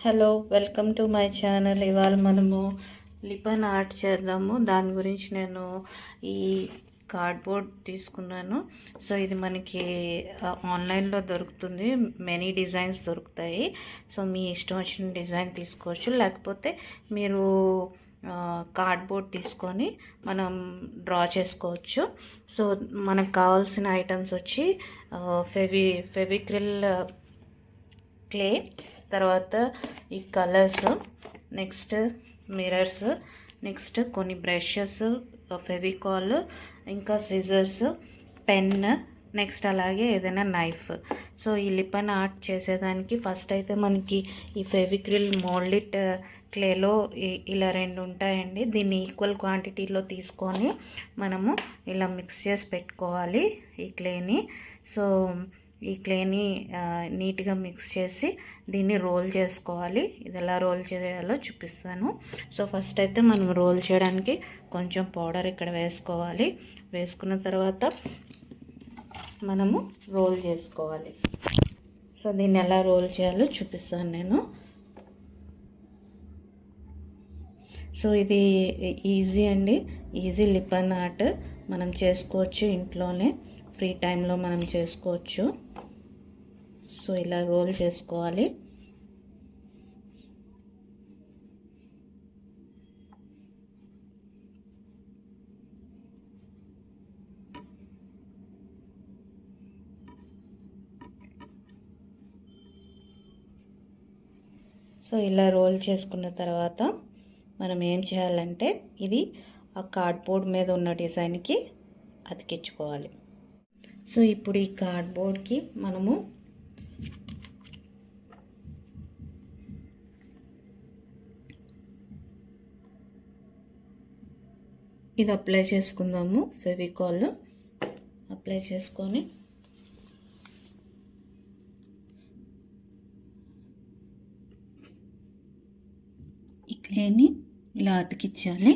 Hello, welcome to my channel. ఇవాళ మనము లిపన్ art చేద్దాము. దాని గురించి నేను ఈ కార్డ్బోర్డ్ తీసుకున్నాను. సో ఇది మనకి ఆన్లైన్లో దొరుకుతుంది. మెనీ డిజైన్స్ దొరుకుతాయి. సో మీ ఇష్టం వచ్చిన డిజైన్ తీసుకోవచ్చు, లేకపోతే మీరు కార్డ్బోర్డ్ తీసుకొని మనం డ్రా చేసుకోవచ్చు. సో మనకు కావాల్సిన ఐటమ్స్ వచ్చి ఫెవిక్రిల్, క్లే, తర్వాత ఈ కలర్స్, నెక్స్ట్ మిర్రర్స్, నెక్స్ట్ కొన్ని బ్రషెస్, ఫెవికాల్, ఇంకా సిజర్స్, పెన్, నెక్స్ట్ అలాగే ఏదైనా నైఫ్. సో ఈ లిపన్ ఆర్ట్ చేసేదానికి ఫస్ట్ అయితే మనకి ఈ ఫెవిక్రిల్ మోల్డెడ్ క్లేలో ఇలా 2 ఉంటాయండి. దీన్ని ఈక్వల్ క్వాంటిటీలో తీసుకొని మనము ఇలా మిక్స్ చేసి పెట్టుకోవాలి ఈ క్లేని. సో ఈ క్లేని నీట్గా మిక్స్ చేసి దీన్ని రోల్ చేసుకోవాలి. ఇది ఎలా రోల్ చేయాలో చూపిస్తాను. సో ఫస్ట్ అయితే మనం రోల్ చేయడానికి కొంచెం పౌడర్ ఇక్కడ వేసుకోవాలి. వేసుకున్న తర్వాత మనము రోల్ చేసుకోవాలి. సో దీన్ని ఎలా రోల్ చేయాలో చూపిస్తాను నేను. సో ఇది ఈజీ అండి, ఈజీ లిపన్ ఆర్ట్ మనం చేసుకోవచ్చు ఇంట్లోనే, ఫ్రీ టైంలో మనం చేసుకోవచ్చు. సో ఇలా రోల్ చేసుకోవాలి. సో ఇలా రోల్ చేసుకున్న తర్వాత మనం ఏం చేయాలంటే ఇది ఆ కార్డ్బోర్డ్ మీద ఉన్న డిజైన్కి అతికించుకోవాలి. సో ఇప్పుడు ఈ కార్డ్బోర్డ్కి మనము ఇది అప్లై చేసుకుందాము. ఫెవికాల్ అప్లై చేసుకొని ఈ క్లేని ఇలా అతికించాలి.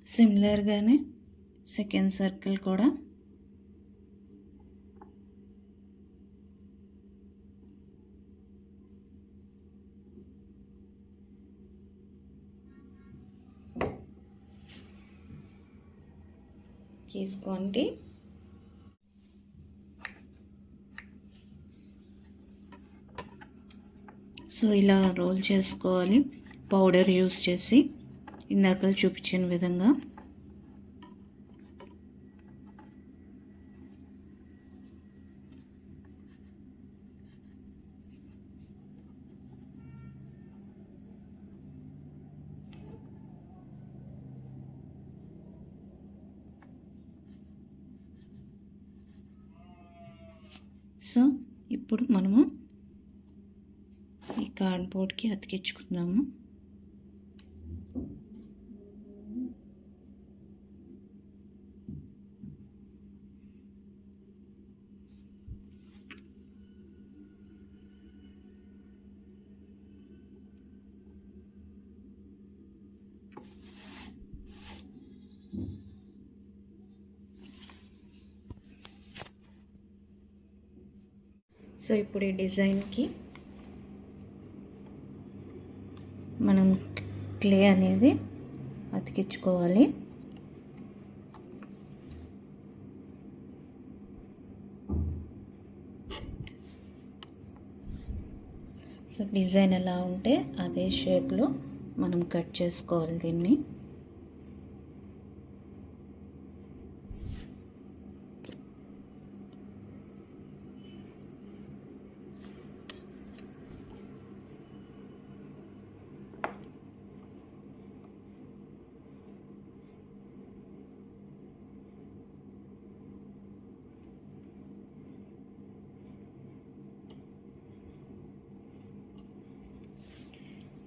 సిమిలర్గానే సెకండ్ సర్కిల్ కూడా తీసుకోండి. సో ఇలా రోల్ చేసుకోవాలి పౌడర్ యూస్ చేసి, ఇందాక చూపించిన విధంగా. సో ఇప్పుడు మనము ఈ కార్డ్బోర్డ్కి అతికించుకుందాము. సో ఇప్పుడు ఈ డిజైన్కి మనం క్లే అనేది అతికించుకోవాలి. సో డిజైన్ ఎలా ఉంటే అదే షేప్లో మనం కట్ చేసుకోవాలి దీన్ని.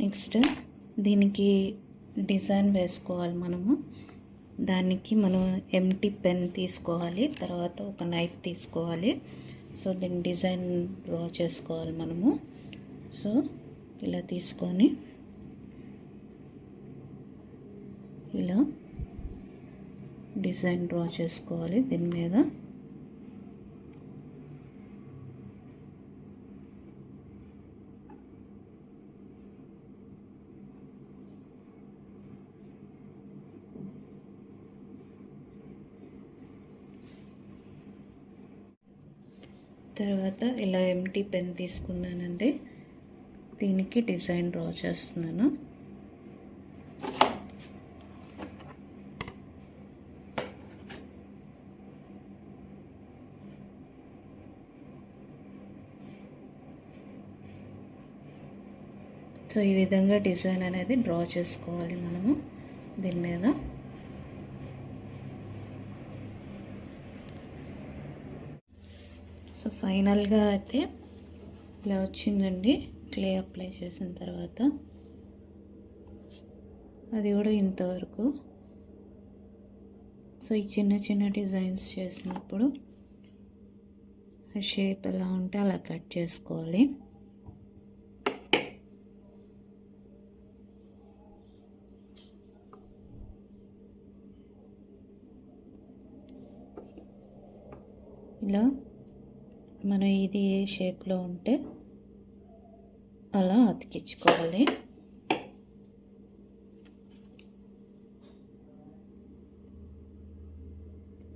నెక్స్ట్ దీనికి డిజైన్ వేసుకోవాలి మనము. దానికి మనం ఎంటీ పెన్ తీసుకోవాలి, తర్వాత ఒక నైఫ్ తీసుకోవాలి. సో దీని డిజైన్ డ్రా చేసుకోవాలి మనము. సో ఇలా తీసుకొని ఇలా డిజైన్ డ్రా చేసుకోవాలి దీని మీద. తర్వాత ఇలా ఎంటీ పెన్ తీసుకున్నానండి, దీనికి డిజైన్ డ్రా చేస్తున్నాను. సో ఈ విధంగా డిజైన్ అనేది డ్రా చేసుకోవాలి మనము దీని మీద. సో ఫైనల్గా అయితే ఇలా వచ్చిందండి క్లే అప్లై చేసిన తర్వాత. అది కూడా ఇంతవరకు. సో ఈ చిన్న చిన్న డిజైన్స్ చేసినప్పుడు ఆ షేప్ ఎలా ఉంటే అలా కట్ చేసుకోవాలి. ఇలా మనం ఇది ఏ షేప్లో ఉంటే అలా అతికించుకోవాలి.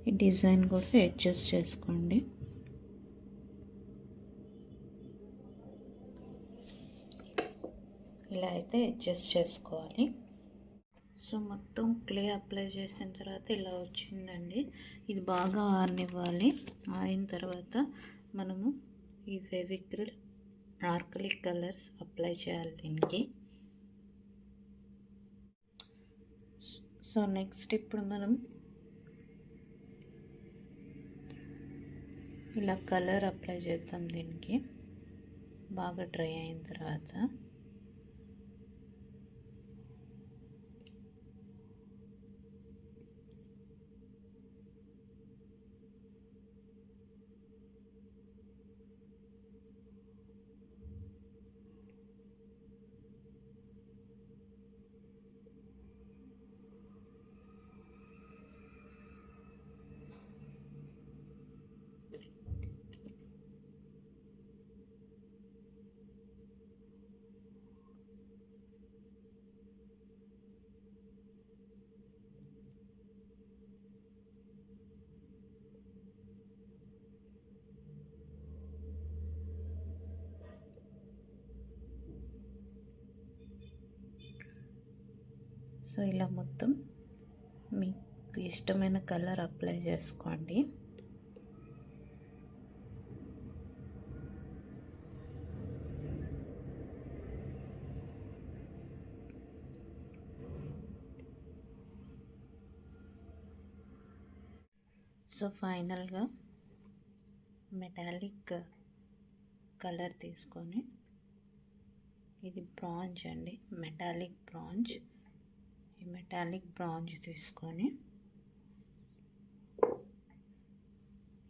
ఈ డిజైన్ కూడా అడ్జస్ట్ చేసుకోండి. ఇలా అయితే అడ్జస్ట్ చేసుకోవాలి. సో మొత్తం క్లే అప్లై చేసిన తర్వాత ఇలా వచ్చిందండి. ఇది బాగా ఆరనివ్వాలి. ఆరిన తర్వాత మనము ఈ ఫెవిక్రిల్ ఆర్కిలిక్ కలర్స్ అప్లై చేయాలి దీనికి. సో నెక్స్ట్ ఇప్పుడు మనం ఇలా కలర్ అప్లై చేద్దాం దీనికి బాగా డ్రై అయిన తర్వాత. సో ఇలా మొత్తం మీకు ఇష్టమైన కలర్ అప్లై చేసుకోండి. సో ఫైనల్గా మెటాలిక్ కలర్ తీసుకొని, ఇది బ్రాంజ్ అండి, మెటాలిక్ బ్రాంజ్. ఈ మెటాలిక్ బ్రాంజ్ తీసుకొని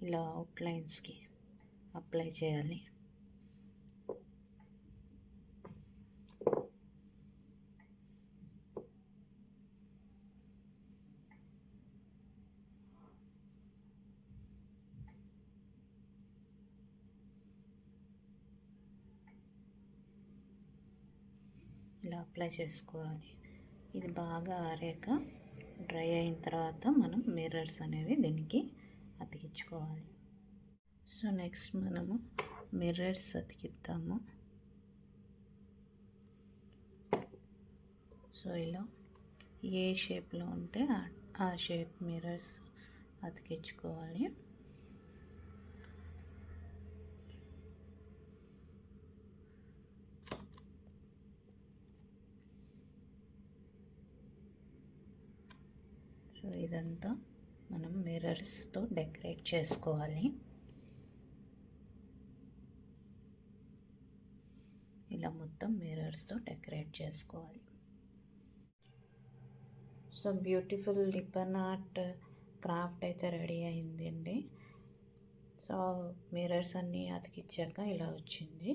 ఇలా అవుట్లైన్స్కి అప్లై చేయాలి. ఇలా అప్లై చేసుకోవాలి. ఇది బాగా ఆరాక డ్రై అయిన తర్వాత మనం మిర్రర్స్ అనేవి దీనికి అతికించుకోవాలి. సో నెక్స్ట్ మనము మిర్రర్స్ అతికిద్దాము. సో ఇలా ఏ షేప్లో ఉంటే ఆ షేప్ మిర్రర్స్ అతికించుకోవాలి. సో ఇదంతా మనం మిర్రర్స్తో డెకరేట్ చేసుకోవాలి. ఇలా మొత్తం మిర్రర్స్తో డెకరేట్ చేసుకోవాలి. So beautiful ribbon art craft అయితే రెడీ అయింది అండి. సో సో మిర్రర్స్ అన్నీ అతికిచ్చాక ఇలా వచ్చింది.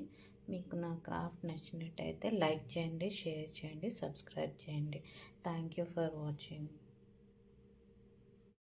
మీకు నా క్రాఫ్ట్ నచ్చినట్టయితే లైక్ చేయండి, షేర్ చేయండి, సబ్స్క్రైబ్ చేయండి. Thank you for watching.